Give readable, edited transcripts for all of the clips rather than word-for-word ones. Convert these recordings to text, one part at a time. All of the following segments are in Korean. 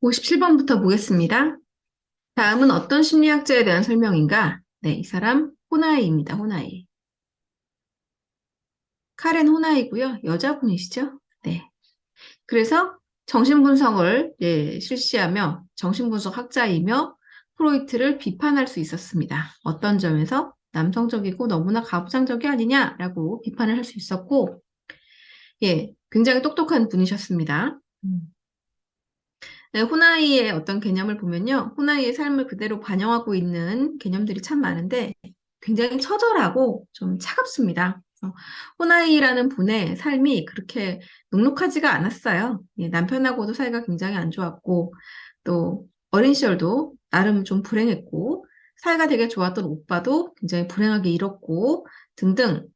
57번부터 보겠습니다. 다음은 어떤 심리학자에 대한 설명인가? 네, 이 사람 호나이입니다. 호나이. 카렌 호나이고요. 여자분이시죠? 네. 그래서 정신분석을 실시하며 정신분석 학자이며 프로이트를 비판할 수 있었습니다. 어떤 점에서 남성적이고 너무나 가부장적이 아니냐라고 비판을 할 수 있었고, 굉장히 똑똑한 분이셨습니다. 네, 호나이의 어떤 개념을 보면요. 호나이의 삶을 그대로 반영하고 있는 개념들이 참 많은데 굉장히 처절하고 좀 차갑습니다. 그래서 호나이라는 분의 삶이 그렇게 녹록하지가 않았어요. 남편하고도 사이가 굉장히 안 좋았고 또 어린 시절도 나름 좀 불행했고 사이가 되게 좋았던 오빠도 굉장히 불행하게 잃었고 등등.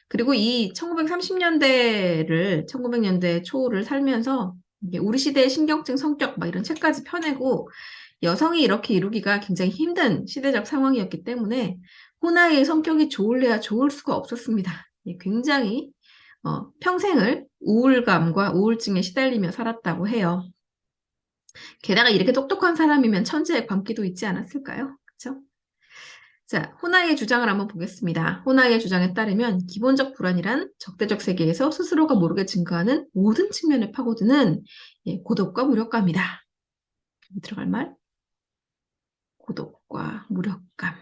그리고 이 1930년대를 1900년대 초를 살면서 이게 우리 시대의 신경증 성격 막 이런 책까지 펴내고 여성이 이렇게 이루기가 굉장히 힘든 시대적 상황이었기 때문에 호나이의 성격이 좋을래야 좋을 수가 없었습니다. 굉장히 평생을 우울감과 우울증에 시달리며 살았다고 해요. 게다가 이렇게 똑똑한 사람이면 천재의 광기도 있지 않았을까요? 그렇죠? 자, 호나이의 주장을 한번 보겠습니다. 호나이의 주장에 따르면 기본적 불안이란 적대적 세계에서 스스로가 모르게 증가하는 모든 측면을 파고드는 고독과 무력감이다. 여기 들어갈 말? 고독과 무력감.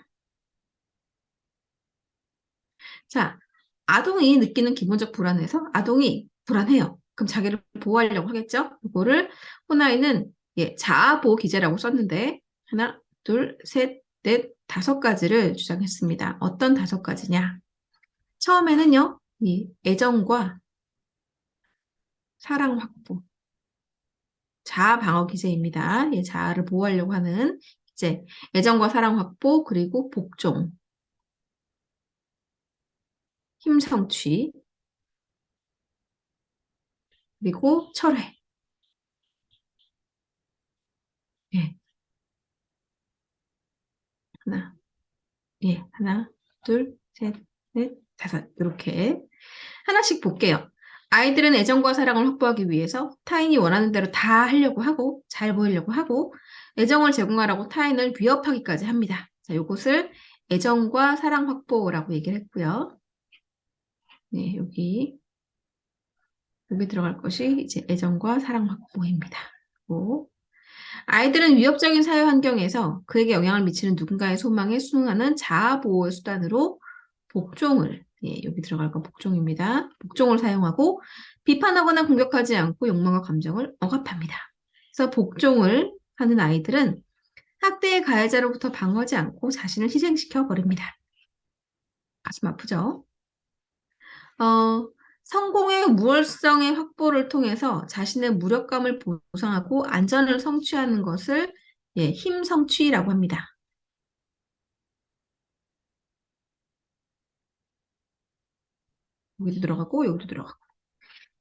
자, 아동이 느끼는 기본적 불안에서 아동이 불안해요. 그럼 자기를 보호하려고 하겠죠? 이거를 호나이는 자아보호 기제라고 썼는데 하나, 둘, 셋, 넷, 다섯 가지를 주장했습니다. 어떤 다섯 가지냐? 처음에는요, 이 애정과 사랑 확보, 자아 방어 기제입니다. 자아를 보호하려고 하는 기제, 애정과 사랑 확보, 그리고 복종, 힘 성취, 그리고 철회. 예, 하나, 하나, 둘, 셋, 넷, 다섯. 이렇게 하나씩 볼게요. 아이들은 애정과 사랑을 확보하기 위해서 타인이 원하는 대로 다 하려고 하고, 잘 보이려고 하고, 애정을 제공하라고 타인을 위협하기까지 합니다. 자, 요것을 애정과 사랑 확보라고 얘기를 했고요. 네, 여기 들어갈 것이 이제 애정과 사랑 확보입니다. 그리고 아이들은 위협적인 사회 환경에서 그에게 영향을 미치는 누군가의 소망에 순응하는 자아 보호의 수단으로 복종을, 여기 들어갈 건 복종입니다. 복종을 사용하고 비판하거나 공격하지 않고 욕망과 감정을 억압합니다. 그래서 복종을 하는 아이들은 학대의 가해자로부터 방어하지 않고 자신을 희생시켜 버립니다. 가슴 아프죠? 어, 성공의 무월성의 확보를 통해서 자신의 무력감을 보상하고 안전을 성취하는 것을 힘 성취라고 합니다. 여기도 들어가고 여기도 들어가고.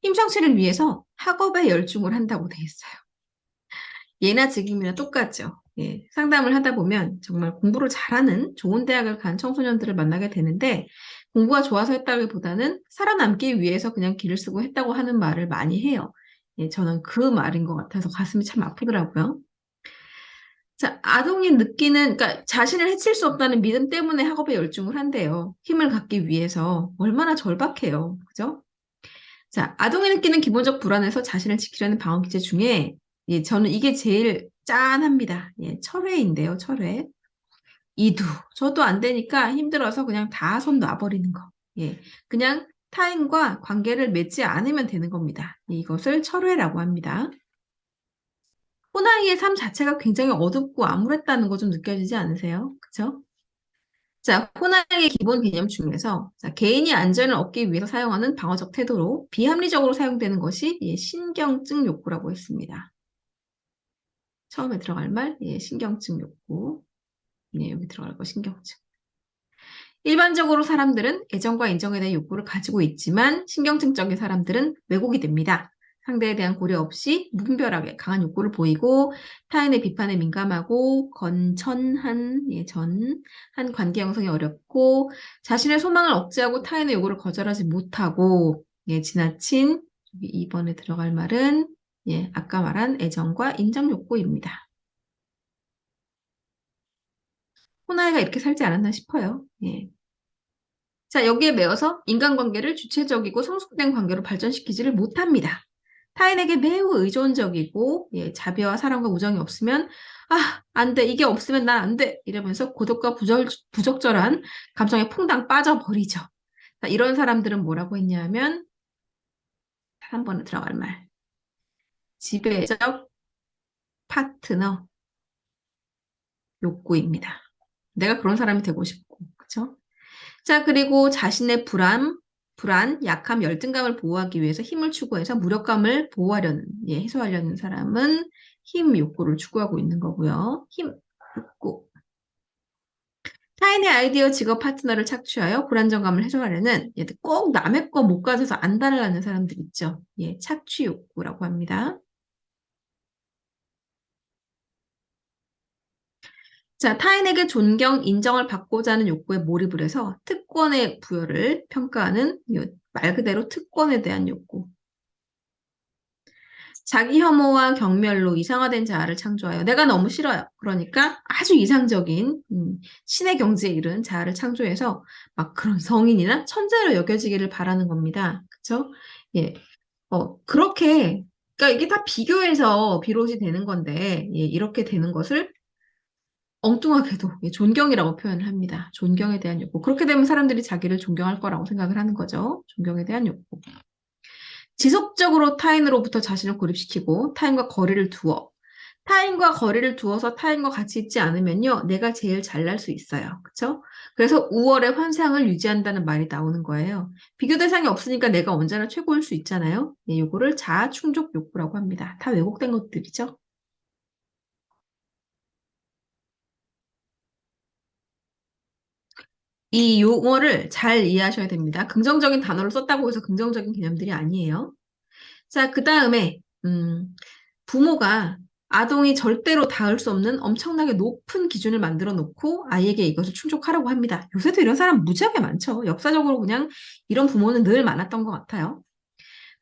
힘 성취를 위해서 학업에 열중을 한다고 돼 있어요. 예나 지금이나 똑같죠. 상담을 하다 보면 정말 공부를 잘하는 좋은 대학을 간 청소년들을 만나게 되는데 공부가 좋아서 했다기보다는 살아남기 위해서 그냥 길을 쓰고 했다고 하는 말을 많이 해요. 저는 그 말인 것 같아서 가슴이 참 아프더라고요. 자, 아동이 느끼는, 그러니까 자신을 해칠 수 없다는 믿음 때문에 학업에 열중을 한대요. 힘을 갖기 위해서. 얼마나 절박해요. 그죠? 자, 아동이 느끼는 기본적 불안에서 자신을 지키려는 방어 기제 중에, 저는 이게 제일 짠합니다. 철회인데요, 철회. 이두. 저도 안 되니까 힘들어서 그냥 다 손 놔버리는 거. 그냥 타인과 관계를 맺지 않으면 되는 겁니다. 이것을 철회라고 합니다. 호나이의 삶 자체가 굉장히 어둡고 암울했다는 거 좀 느껴지지 않으세요? 그쵸? 자, 호나이의 기본 개념 중에서 자, 개인이 안전을 얻기 위해서 사용하는 방어적 태도로 비합리적으로 사용되는 것이 신경증 욕구라고 했습니다. 처음에 들어갈 말, 신경증 욕구. 여기 들어갈 거 신경증. 일반적으로 사람들은 애정과 인정에 대한 욕구를 가지고 있지만 신경증적인 사람들은 왜곡이 됩니다. 상대에 대한 고려 없이 무분별하게 강한 욕구를 보이고 타인의 비판에 민감하고 건천한 관계 형성이 어렵고 자신의 소망을 억제하고 타인의 요구를 거절하지 못하고 지나친 여기 2번에 들어갈 말은 예, 아까 말한 애정과 인정 욕구입니다. 호나이가 이렇게 살지 않았나 싶어요. 예. 자, 여기에 매어서 인간관계를 주체적이고 성숙된 관계로 발전시키지를 못합니다. 타인에게 매우 의존적이고, 예, 자비와 사랑과 우정이 없으면, 아, 안 돼. 이게 없으면 난 안 돼. 이러면서 고독과 부적절한 감정에 퐁당 빠져버리죠. 자, 이런 사람들은 뭐라고 했냐면, 한 번에 들어갈 말. 지배적 파트너 욕구입니다. 내가 그런 사람이 되고 싶고, 그쵸? 자, 그리고 자신의 약함, 열등감을 보호하기 위해서 힘을 추구해서 무력감을 보호하려는, 예, 해소하려는 사람은 힘 욕구를 추구하고 있는 거고요. 힘 욕구. 타인의 아이디어 직업 파트너를 착취하여 불안정감을 해소하려는, 예, 꼭 남의 거 못 가져서 안달을 하는 사람들 있죠. 예, 착취 욕구라고 합니다. 자, 타인에게 존경, 인정을 받고자 하는 욕구에 몰입을 해서 특권의 부여를 평가하는 말 그대로 특권에 대한 욕구. 자기 혐오와 경멸로 이상화된 자아를 창조하여 내가 너무 싫어요. 그러니까 아주 이상적인 신의 경지에 이른 자아를 창조해서 막 그런 성인이나 천재로 여겨지기를 바라는 겁니다. 그렇죠? 예. 그렇게 그러니까 이게 다 비교해서 비롯이 되는 건데 예, 이렇게 되는 것을 엉뚱하게도 예, 존경이라고 표현을 합니다. 존경에 대한 욕구. 그렇게 되면 사람들이 자기를 존경할 거라고 생각을 하는 거죠. 존경에 대한 욕구. 지속적으로 타인으로부터 자신을 고립시키고 타인과 거리를 두어서 타인과 같이 있지 않으면요, 내가 제일 잘날 수 있어요. 그쵸? 그래서 우월의 환상을 유지한다는 말이 나오는 거예요. 비교 대상이 없으니까 내가 언제나 최고일 수 있잖아요. 예, 요거를 자아 충족 욕구라고 합니다. 다 왜곡된 것들이죠. 이 용어를 잘 이해하셔야 됩니다. 긍정적인 단어를 썼다고 해서 긍정적인 개념들이 아니에요. 자, 그 다음에, 부모가 아동이 절대로 닿을 수 없는 엄청나게 높은 기준을 만들어 놓고 아이에게 이것을 충족하라고 합니다. 요새도 이런 사람 무지하게 많죠. 역사적으로 그냥 이런 부모는 늘 많았던 것 같아요.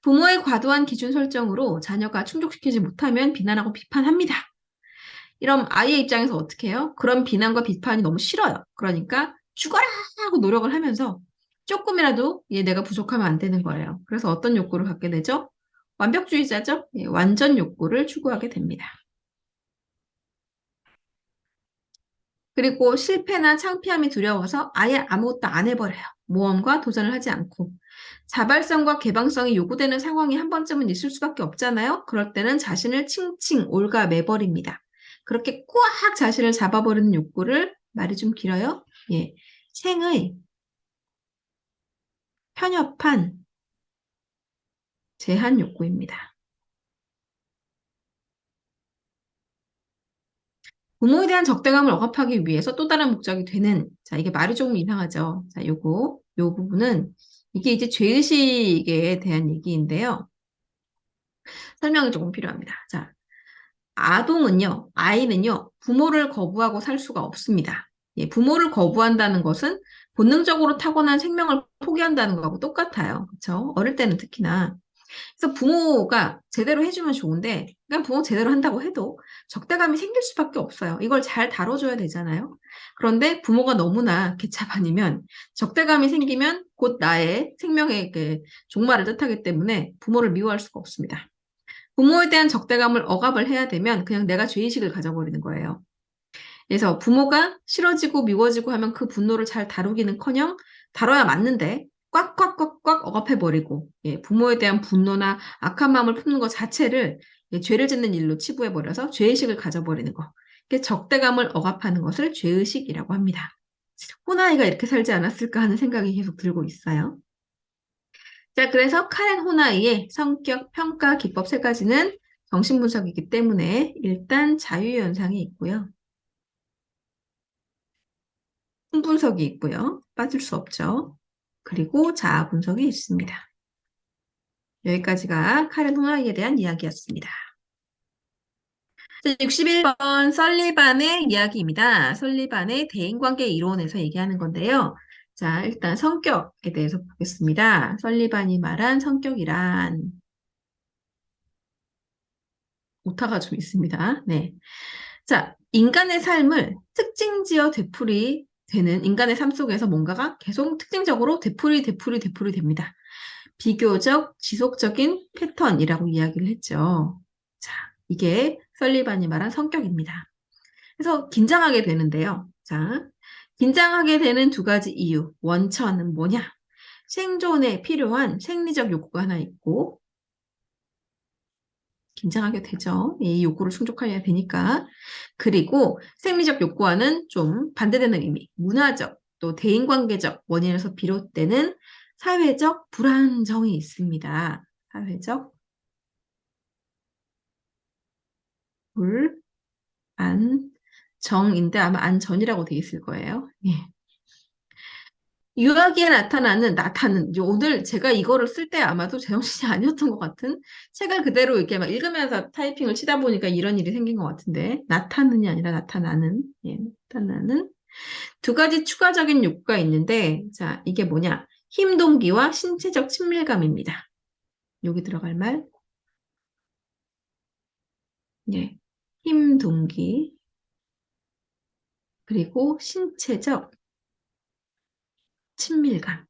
부모의 과도한 기준 설정으로 자녀가 충족시키지 못하면 비난하고 비판합니다. 이런 아이의 입장에서 어떻게 해요? 그런 비난과 비판이 너무 싫어요. 그러니까 죽어라 하고 노력을 하면서 조금이라도 얘 내가 부족하면 안 되는 거예요. 그래서 어떤 욕구를 갖게 되죠? 완벽주의자죠? 예, 완전 욕구를 추구하게 됩니다. 그리고 실패나 창피함이 두려워서 아예 아무것도 안 해버려요. 모험과 도전을 하지 않고. 자발성과 개방성이 요구되는 상황이 한 번쯤은 있을 수밖에 없잖아요. 그럴 때는 자신을 칭칭 올가매버립니다. 그렇게 꽉 자신을 잡아버리는 욕구를 말이 좀 길어요. 예, 생의 편협한 제한 욕구입니다. 부모에 대한 적대감을 억압하기 위해서 또 다른 목적이 되는, 자, 이게 말이 조금 이상하죠. 자, 요 부분은, 이게 이제 죄의식에 대한 얘기인데요. 설명이 조금 필요합니다. 자, 아이는요, 부모를 거부하고 살 수가 없습니다. 예, 부모를 거부한다는 것은 본능적으로 타고난 생명을 포기한다는 거하고 똑같아요. 그렇죠? 어릴 때는 특히나. 그래서 부모가 제대로 해주면 좋은데, 그냥 부모 제대로 한다고 해도 적대감이 생길 수밖에 없어요. 이걸 잘 다뤄줘야 되잖아요. 그런데 부모가 너무나 개차반이면 적대감이 생기면 곧 나의 생명의 그 종말을 뜻하기 때문에 부모를 미워할 수가 없습니다. 부모에 대한 적대감을 억압을 해야 되면 그냥 내가 죄의식을 가져버리는 거예요. 그래서 부모가 싫어지고 미워지고 하면 그 분노를 잘 다루기는커녕 다뤄야 맞는데 꽉꽉꽉꽉 억압해버리고 예, 부모에 대한 분노나 악한 마음을 품는 것 자체를 예, 죄를 짓는 일로 치부해버려서 죄의식을 가져버리는 거. 이게 적대감을 억압하는 것을 죄의식이라고 합니다. 호나이가 이렇게 살지 않았을까 하는 생각이 계속 들고 있어요. 자, 그래서 카렌 호나이의 성격 평가 기법 세 가지는 정신분석이기 때문에 일단 자유현상이 있고요. 분석이 있고요. 빠질 수 없죠. 그리고 자아 분석이 있습니다. 여기까지가 카렌 호나이에 대한 이야기였습니다. 61번 설리반의 이야기입니다. 설리반의 대인관계 이론에서 얘기하는 건데요. 자, 일단 성격에 대해서 보겠습니다. 설리반이 말한 성격이란 오타가 좀 있습니다. 네. 자, 인간의 삶을 특징지어 되풀이 되는 인간의 삶 속에서 뭔가가 계속 특징적으로 되풀이 됩니다. 비교적 지속적인 패턴이라고 이야기를 했죠. 자, 이게 설리반이 말한 성격입니다. 그래서 긴장하게 되는데요. 자, 긴장하게 되는 두 가지 이유, 원천은 뭐냐? 생존에 필요한 생리적 욕구가 하나 있고, 긴장하게 되죠. 이 욕구를 충족해야 되니까. 그리고 생리적 욕구와는 좀 반대되는 의미, 문화적, 또 대인관계적 원인에서 비롯되는 사회적 불안정이 있습니다. 사회적 불안정인데 아마 안전이라고 돼 있을 거예요. 예. 유아기에 나타나는 이제 오늘 제가 이거를 쓸 때 아마도 제정신이 아니었던 것 같은 책을 그대로 이렇게 막 읽으면서 타이핑을 치다 보니까 이런 일이 생긴 것 같은데 나타는이 아니라 나타나는 예, 나타나는 두 가지 추가적인 욕구가 있는데 자 이게 뭐냐 힘 동기와 신체적 친밀감입니다. 여기 들어갈 말 예, 힘 동기 그리고 신체적 친밀감.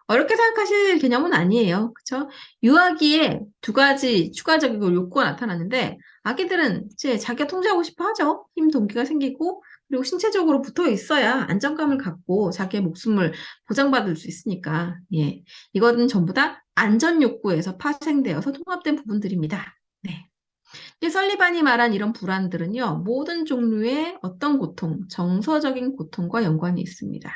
어렵게 생각하실 개념은 아니에요. 그쵸? 유아기에 두 가지 추가적인 욕구가 나타나는데, 아기들은 이제 자기가 통제하고 싶어 하죠. 힘 동기가 생기고, 그리고 신체적으로 붙어 있어야 안정감을 갖고 자기의 목숨을 보장받을 수 있으니까, 예. 이거는 전부 다 안전 욕구에서 파생되어서 통합된 부분들입니다. 네. 이 설리반이 말한 이런 불안들은요, 모든 종류의 어떤 고통, 정서적인 고통과 연관이 있습니다.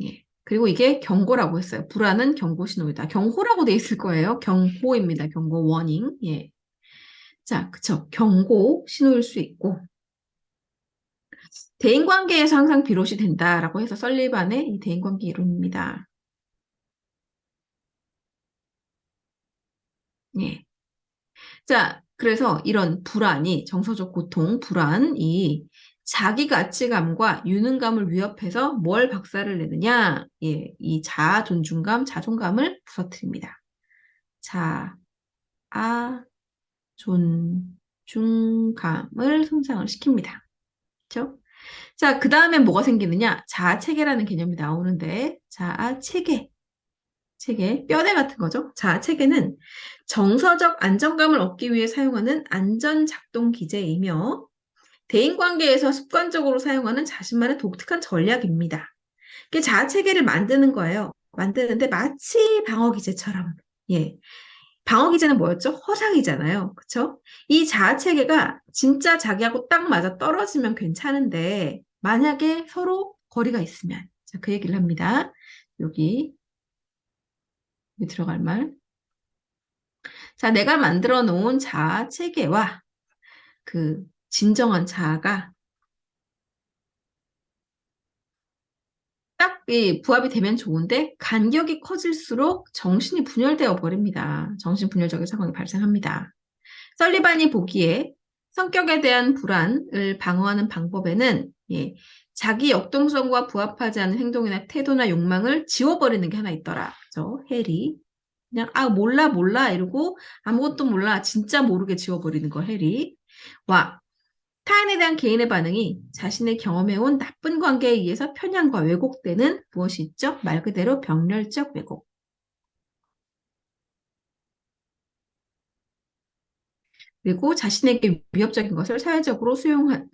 예. 그리고 이게 경고라고 했어요. 불안은 경고 신호이다. 경고라고 돼 있을 거예요. 경고입니다. 경고, 워닝. 예. 자, 그쵸. 경고 신호일 수 있고, 대인관계에서 항상 비롯이 된다라고 해서 설리반의 이 대인관계 이론입니다. 예. 자, 그래서 이런 불안이, 정서적 고통, 불안이 자기 가치감과 유능감을 위협해서 뭘 박살을 내느냐? 예, 이 자아 존중감, 자존감을 부서뜨립니다. 자아 존중감을 손상을 시킵니다. 그렇죠? 자, 그 다음에 뭐가 생기느냐? 자아체계라는 개념이 나오는데 자아체계, 뼈대 같은 거죠. 자아체계는 정서적 안정감을 얻기 위해 사용하는 안전작동 기제이며 대인관계에서 습관적으로 사용하는 자신만의 독특한 전략입니다. 이게 자아체계를 만드는 거예요. 만드는데 마치 방어기제처럼. 예. 방어기제는 뭐였죠? 허상이잖아요. 그쵸? 이 자아체계가 진짜 자기하고 딱 맞아 떨어지면 괜찮은데, 만약에 서로 거리가 있으면. 자, 그 얘기를 합니다. 여기, 여기 들어갈 말. 자, 내가 만들어 놓은 자아체계와 그 진정한 자아가 딱 부합이 되면 좋은데, 간격이 커질수록 정신이 분열되어 버립니다. 정신분열적인 상황이 발생합니다. 설리반이 보기에 성격에 대한 불안을 방어하는 방법에는 예, 자기 역동성과 부합하지 않은 행동이나 태도나 욕망을 지워버리는 게 하나 있더라. 그죠? 해리. 그냥 아 몰라 이러고 아무것도 몰라 진짜 모르게 지워버리는 거 해리. 와 타인에 대한 개인의 반응이 자신의 경험해온 나쁜 관계에 의해서 편향과 왜곡되는 무엇이 있죠? 말 그대로 병렬적 왜곡. 그리고 자신에게 위협적인 것을 사회적으로 수용할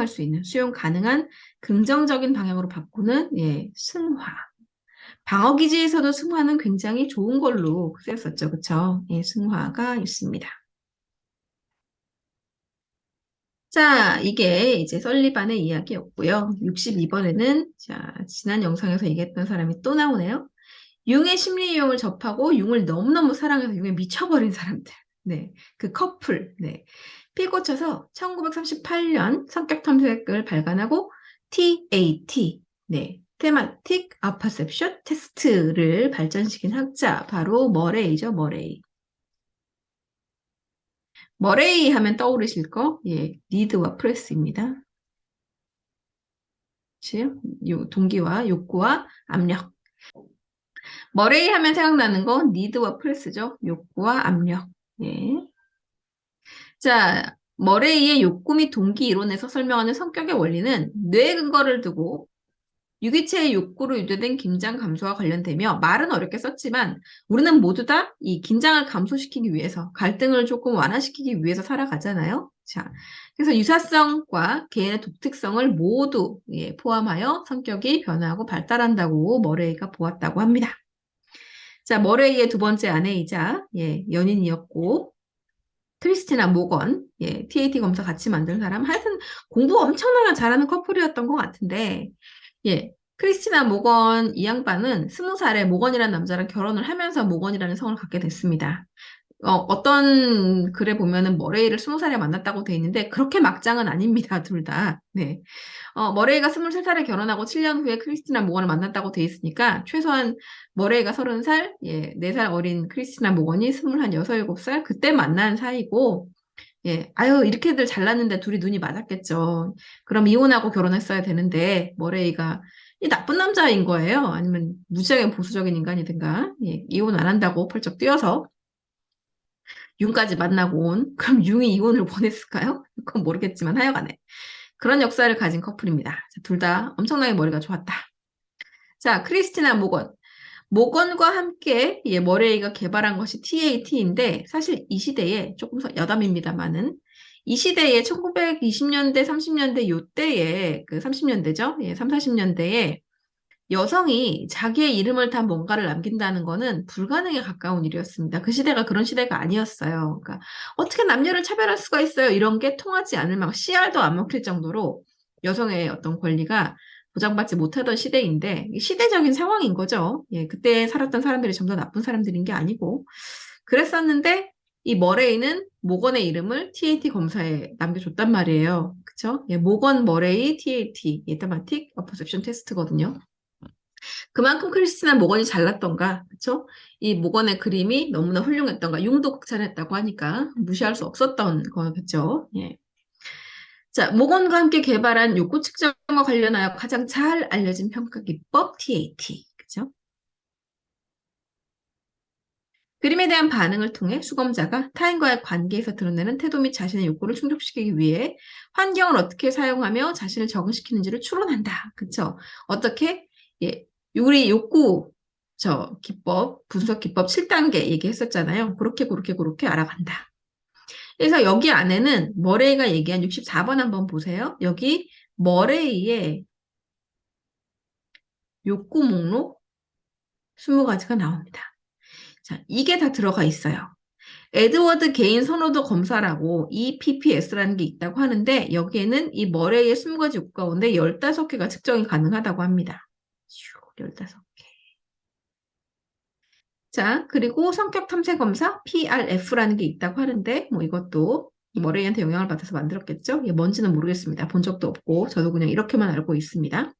수 있는, 수용 가능한 긍정적인 방향으로 바꾸는, 예, 승화. 방어기지에서도 승화는 굉장히 좋은 걸로 쓰였었죠. 그쵸? 예, 승화가 있습니다. 자, 이게 이제 설리반의 이야기였고요. 62번에는, 자, 지난 영상에서 얘기했던 사람이 또 나오네요. 융의 심리 유형을 접하고 융을 너무너무 사랑해서 융에 미쳐버린 사람들. 네. 그 커플. 네. 피 꽂혀서 1938년 성격 탐색을 발간하고 TAT. 네. 테마틱 아퍼셉션 테스트를 발전시킨 학자. 바로 머레이죠, 머레이. 머레이 하면 떠오르실 거? 예. 리드와 프레스입니다. 그치? 동기와 욕구와 압력. 머레이 하면 생각나는 건 니드와 프레스죠. 욕구와 압력. 예. 자, 머레이의 욕구 및 동기 이론에서 설명하는 성격의 원리는 뇌 근거를 두고 유기체의 욕구로 유도된 긴장 감소와 관련되며 말은 어렵게 썼지만 우리는 모두 다 이 긴장을 감소시키기 위해서 갈등을 조금 완화시키기 위해서 살아가잖아요. 자, 그래서 유사성과 개인의 독특성을 모두 포함하여 성격이 변화하고 발달한다고 머레이가 보았다고 합니다. 자, 머레이의 두 번째 아내이자 연인이었고 크리스티나 모건, TAT 검사 같이 만든 사람. 하여튼 공부 엄청나게 잘하는 커플이었던 것 같은데, 크리스티나 모건 이 양반은 20살에 모건이라는 남자랑 결혼을 하면서 모건이라는 성을 갖게 됐습니다. 어떤 글에 보면은 머레이를 20살에 만났다고 돼 있는데, 그렇게 막장은 아닙니다, 둘 다. 네. 머레이가 23살에 결혼하고 7년 후에 크리스티나 모건을 만났다고 돼 있으니까, 최소한 머레이가 30살, 4살 어린 크리스티나 모건이 26, 7살, 그때 만난 사이고, 아유, 이렇게들 잘났는데 둘이 눈이 맞았겠죠. 그럼 이혼하고 결혼했어야 되는데, 머레이가 이 나쁜 남자인 거예요. 아니면 무지하게 보수적인 인간이든가, 이혼 안 한다고 펄쩍 뛰어서 융까지 만나고 온, 그럼 융이 이혼을 원했을까요? 그건 모르겠지만 하여간에. 그런 역사를 가진 커플입니다. 둘 다 엄청나게 머리가 좋았다. 자, 크리스티나 모건. 모건과 함께 머레이가 개발한 것이 TAT인데 사실 이 시대에 조금 여담입니다만은 이 시대에 1920년대, 30년대 요때에 그 30년대죠. 3, 40년대에 여성이 자기의 이름을 단 뭔가를 남긴다는 거는 불가능에 가까운 일이었습니다. 그 시대가 그런 시대가 아니었어요. 그러니까 어떻게 남녀를 차별할 수가 있어요? 이런 게 통하지 않을 막 씨알도 안 먹힐 정도로 여성의 어떤 권리가 보장받지 못하던 시대인데 시대적인 상황인 거죠. 그때 살았던 사람들이 전부 다 나쁜 사람들인 게 아니고 그랬었는데 이 머레이는 모건의 이름을 TAT 검사에 남겨줬단 말이에요. 그쵸? 모건 머레이 TAT, Automatic Apperception Test거든요. 그만큼 크리스티나 모건이 잘났던가, 그쵸? 이 모건의 그림이 너무나 훌륭했던가, 융도 극찬했다고 하니까 무시할 수 없었던 거겠죠. 예. 자, 모건과 함께 개발한 욕구 측정과 관련하여 가장 잘 알려진 평가 기법 TAT, 그쵸? 그림에 대한 반응을 통해 수검자가 타인과의 관계에서 드러내는 태도 및 자신의 욕구를 충족시키기 위해 환경을 어떻게 사용하며 자신을 적응시키는지를 추론한다. 그쵸? 어떻게? 예. 우리 욕구, 기법, 분석 기법 7단계 얘기했었잖아요. 그렇게 알아간다. 그래서 여기 안에는 머레이가 얘기한 64번 한번 보세요. 여기 머레이의 욕구 목록 20가지가 나옵니다. 자, 이게 다 들어가 있어요. 에드워드 개인 선호도 검사라고 EPPS라는 게 있다고 하는데 여기에는 이 머레이의 20가지 욕구 가운데 15개가 측정이 가능하다고 합니다. 15개. 자, 그리고 성격 탐색 검사 PRF라는 게 있다고 하는데 뭐 이것도 머레이한테 영향을 받아서 만들었겠죠? 이게 뭔지는 모르겠습니다. 본 적도 없고 저도 그냥 이렇게만 알고 있습니다.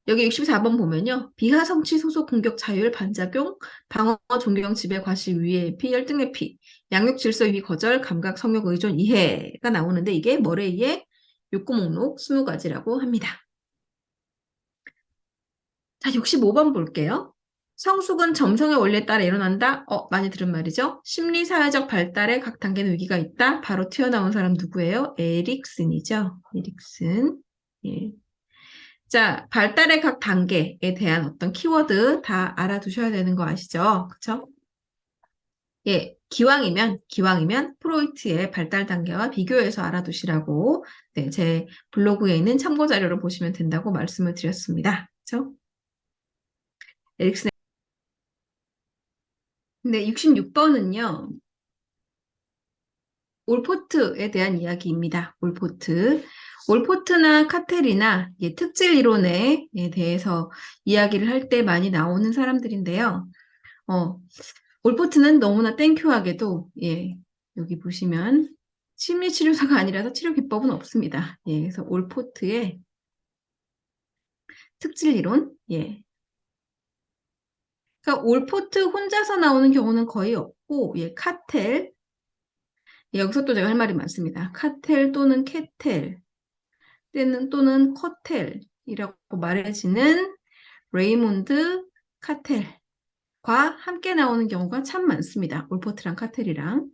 여기 64번 보면요. 비하 성취 소속 공격 자율 반작용 방어 존경 지배 과시 위해 피 열등의 피 양육 질서 유희 거절 감각 성욕 의존 이해가 나오는데 이게 머레이의 욕구 목록 20가지라고 합니다. 자, 65번 볼게요. 성숙은 점성의 원리에 따라 일어난다. 많이 들은 말이죠. 심리 사회적 발달의 각 단계는 위기가 있다. 바로 튀어나온 사람 누구예요? 에릭슨이죠. 에릭슨. 예. 자, 발달의 각 단계에 대한 어떤 키워드 다 알아두셔야 되는 거 아시죠? 그쵸? 기왕이면 프로이트의 발달 단계와 비교해서 알아두시라고 제 블로그에 있는 참고 자료를 보시면 된다고 말씀을 드렸습니다. 그쵸? 에릭슨. 네, 66번은요. 올포트에 대한 이야기입니다. 올포트. 올포트나 카테리나 특질 이론에 대해서 이야기를 할 때 많이 나오는 사람들인데요. 올포트는 너무나 땡큐하게도 여기 보시면 심리치료사가 아니라서 치료 기법은 없습니다. 그래서 올포트의 특질 이론. 그러니까 올포트 혼자서 나오는 경우는 거의 없고 카텔. 여기서 또 제가 할 말이 많습니다. 카텔 또는 케텔 또는 커텔이라고 말해지는 레이몬드 카텔과 함께 나오는 경우가 참 많습니다. 올포트랑 카텔이랑.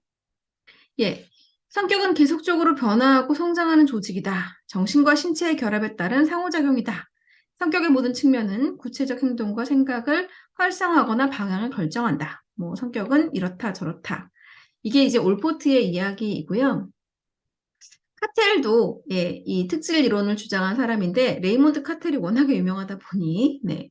예. 성격은 계속적으로 변화하고 성장하는 조직이다. 정신과 신체의 결합에 따른 상호작용이다. 성격의 모든 측면은 구체적 행동과 생각을 활성화하거나 방향을 결정한다. 뭐 성격은 이렇다 저렇다. 이게 이제 올포트의 이야기이고요. 카텔도 예, 이 특질 이론을 주장한 사람인데 레이몬드 카텔이 워낙에 유명하다 보니 네.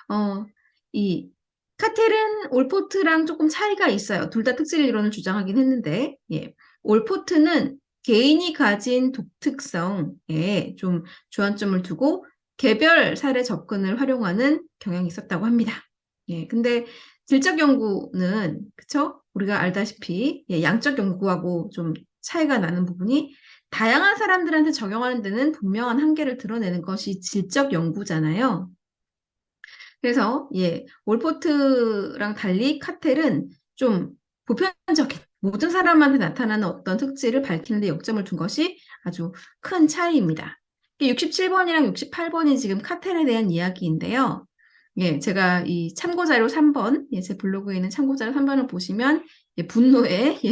어, 이 카텔은 올포트랑 조금 차이가 있어요. 둘 다 특질 이론을 주장하긴 했는데 예. 올포트는 개인이 가진 독특성에 좀 주안점을 두고 개별 사례 접근을 활용하는 경향이 있었다고 합니다. 예. 근데 질적 연구는 그쵸? 우리가 알다시피 예, 양적 연구하고 좀 차이가 나는 부분이 다양한 사람들한테 적용하는 데는 분명한 한계를 드러내는 것이 질적 연구잖아요. 그래서 예, 올포트랑 달리 카텔은 좀 보편적인 모든 사람한테 나타나는 어떤 특질을 밝히는 데 역점을 둔 것이 아주 큰 차이입니다. 67번이랑 68번이 지금 카텔에 대한 이야기인데요. 예, 제가 이 참고자료 3번, 예, 제 블로그에 있는 참고자료 3번을 보시면 예, 분노의 예,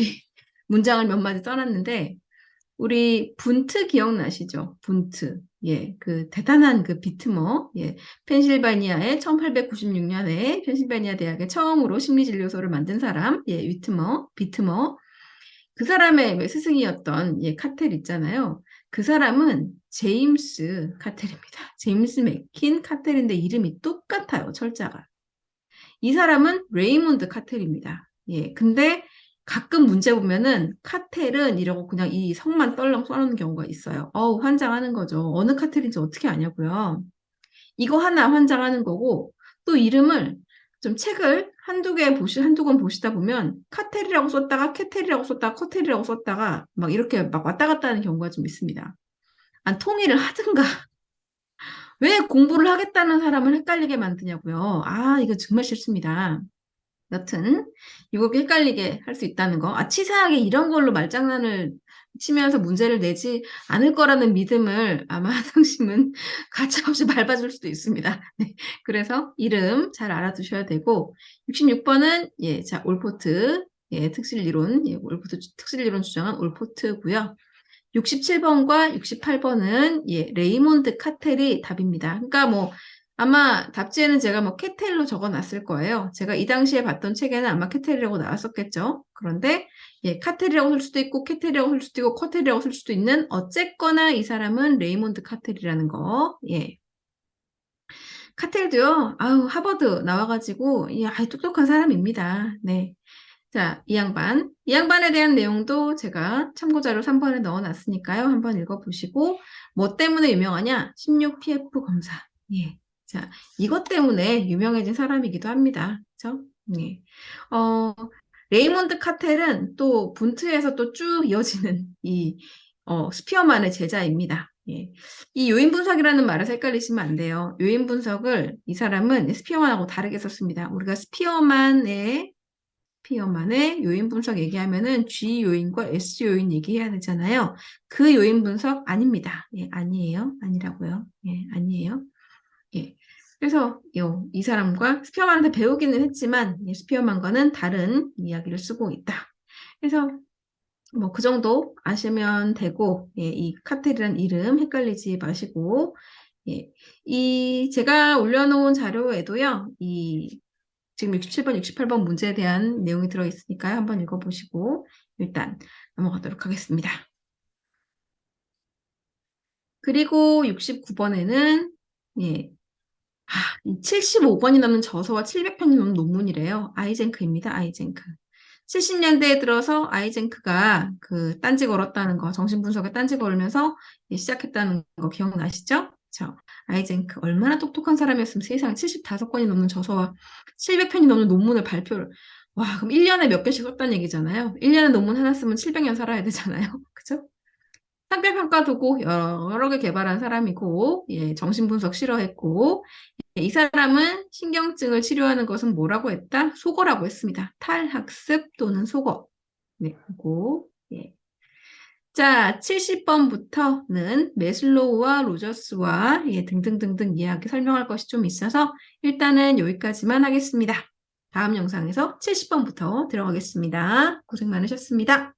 문장을 몇 마디 써놨는데 우리 분트 기억나시죠? 분트. 예, 그 대단한 그 비트머. 예, 펜실바니아의 1896년에 펜실바니아 대학에 처음으로 심리진료소를 만든 사람. 예, 비트머. 그 사람의 스승이었던 예, 카텔 있잖아요. 그 사람은 제임스 카텔입니다. 제임스 맥킨 카텔인데 이름이 똑같아요, 철자가. 이 사람은 레이몬드 카텔입니다. 예, 근데 가끔 문제 보면은 카텔은 이러고 그냥 이 성만 떨렁 써놓는 경우가 있어요. 어우, 환장하는 거죠. 어느 카텔인지 어떻게 아냐고요. 이거 하나 환장하는 거고 또 이름을 좀 책을 한두 권 보시다 보면 카텔이라고 썼다가 케텔이라고 썼다가 커텔이라고 썼다가 막 이렇게 막 왔다 갔다 하는 경우가 좀 있습니다. 안 통일을 하든가 왜 공부를 하겠다는 사람을 헷갈리게 만드냐고요. 아, 이거 정말 싫습니다. 여튼 이거 헷갈리게 할 수 있다는 거. 아, 치사하게 이런 걸로 말장난을 치면서 문제를 내지 않을 거라는 믿음을 아마 하상심은 가차없이 밟아줄 수도 있습니다. 네, 그래서 이름 잘 알아두셔야 되고 66번은 예, 자 올포트 예, 특실이론 예, 올포트 특실이론 주장한 올포트고요. 67번과 68번은 예, 레이몬드 카텔이 답입니다. 그러니까 뭐 아마 답지에는 제가 뭐 케텔로 적어놨을 거예요. 제가 이 당시에 봤던 책에는 아마 케텔이라고 나왔었겠죠. 그런데 예, 카텔이라고 쓸 수도 있고 케텔이라고 쓸 수도 있고 커텔이라고 쓸 수도 있는 어쨌거나 이 사람은 레이몬드 카텔이라는 거. 예. 카텔도요. 아우 하버드 나와가지고 이 아주 똑똑한 사람입니다. 네. 자, 이 양반에 대한 내용도 제가 참고자료 3번에 넣어놨으니까요. 한번 읽어보시고, 뭐 때문에 유명하냐? 16PF 검사. 예. 자, 이것 때문에 유명해진 사람이기도 합니다. 그죠? 예. 어, 레이몬드 카텔은 또 분트에서 또 쭉 이어지는 스피어만의 제자입니다. 예. 이 요인 분석이라는 말에서 헷갈리시면 안 돼요. 요인 분석을 이 사람은 스피어만하고 다르게 썼습니다. 우리가 스피어만의 요인 분석 얘기하면은 G 요인과 S 요인 얘기해야 되잖아요. 그 요인 분석 아닙니다. 예, 아니에요. 아니라고요. 예, 아니에요. 예. 그래서 이 사람과 스피어만한테 배우기는 했지만 스피어만과는 다른 이야기를 쓰고 있다. 그래서 뭐 그 정도 아시면 되고 예, 이 카텔이란 이름 헷갈리지 마시고 예, 이 제가 올려놓은 자료에도요. 이 지금 67번, 68번 문제에 대한 내용이 들어있으니까요. 한번 읽어보시고 일단 넘어가도록 하겠습니다. 그리고 69번에는 예, 75권이 넘는 저서와 700편이 넘는 논문이래요. 아이젠크입니다. 아이젠크. 70년대에 들어서 아이젠크가 그 딴지 걸었다는 거, 정신분석에 딴지 걸면서 시작했다는 거 기억나시죠? 아이젠크 얼마나 똑똑한 사람이었으면 세상에 75권이 넘는 저서와 700편이 넘는 논문을 발표를 와, 그럼 1년에 몇 개씩 썼다는 얘기잖아요. 1년에 논문 하나 쓰면 700년 살아야 되잖아요. 그죠? 상대평가 두고 여러 개 개발한 사람이고, 예, 정신분석 싫어했고, 예, 이 사람은 신경증을 치료하는 것은 뭐라고 했다? 속어라고 했습니다. 탈학습 또는 속어. 네, 그리고, 예. 자, 70번부터는 메슬로우와 로저스와 등등등등 이야기 설명할 것이 좀 있어서 일단은 여기까지만 하겠습니다. 다음 영상에서 70번부터 들어가겠습니다. 고생 많으셨습니다.